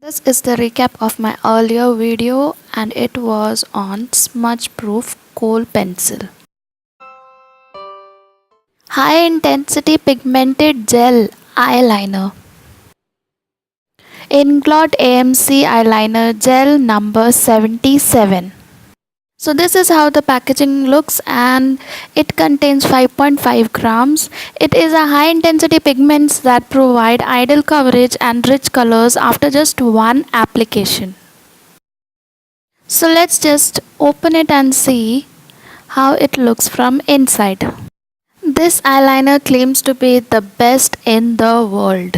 This is the recap of my earlier video and it was on smudge proof kohl pencil. High intensity pigmented gel eyeliner. Inglot AMC Eyeliner Gel number 77. So this is how the packaging looks and it contains 5.5 grams. It is a high intensity pigments that provide ideal coverage and rich colors after just one application. So let's just open it and see how it looks from inside. This eyeliner claims to be the best in the world.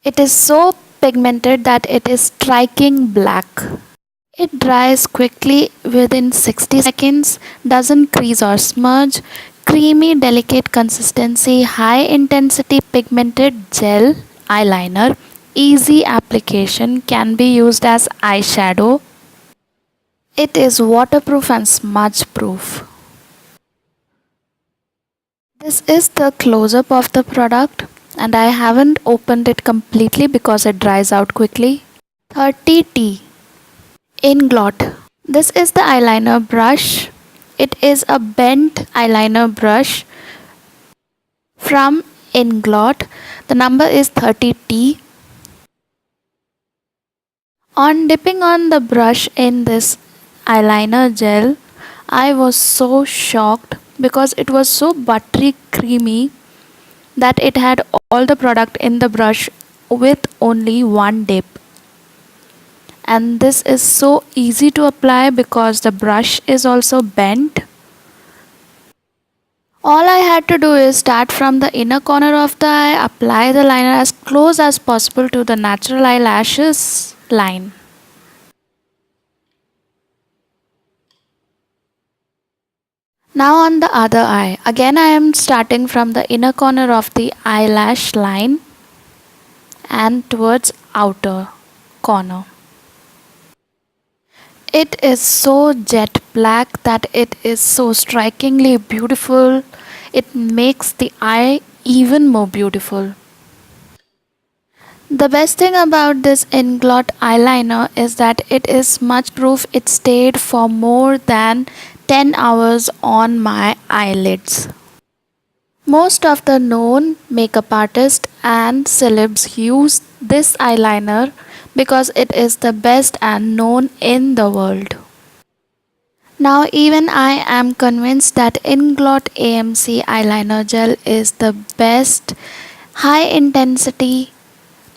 It is so pigmented that it is striking black. It dries quickly within 60 seconds, doesn't crease or smudge, creamy delicate consistency, high intensity pigmented gel eyeliner, easy application, can be used as eyeshadow. It is waterproof and smudge proof. This is the close-up of the product and I haven't opened it completely because it dries out quickly. 30T Inglot. This is the eyeliner brush. It is a bent eyeliner brush from Inglot. The number is 30T. On dipping on the brush in this eyeliner gel, I was so shocked because it was so buttery creamy that it had all the product in the brush with only one dip. And this is so easy to apply because the brush is also bent. All I had to do is start from the inner corner of the eye, apply the liner as close as possible to the natural eyelashes line. Now on the other eye, again I am starting from the inner corner of the eyelash line and towards outer corner. It is so jet black that it is so strikingly beautiful. It makes the eye even more beautiful. The best thing about this Inglot eyeliner is that it is smudge proof. It stayed for more than 10 hours on my eyelids. Most of the known makeup artists and celebs use this eyeliner because it is the best and known in the world. Now even I am convinced that Inglot AMC Eyeliner Gel is the best high intensity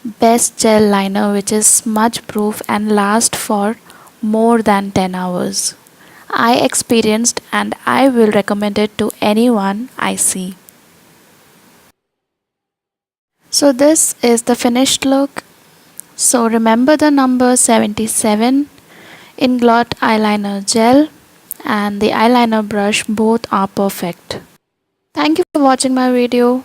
best gel liner which is smudge proof and lasts for more than 10 hours. I experienced and I will recommend it to anyone I see. So this is the finished look. So remember the number 77, Inglot eyeliner gel and the eyeliner brush, both are perfect. Thank you for watching my video.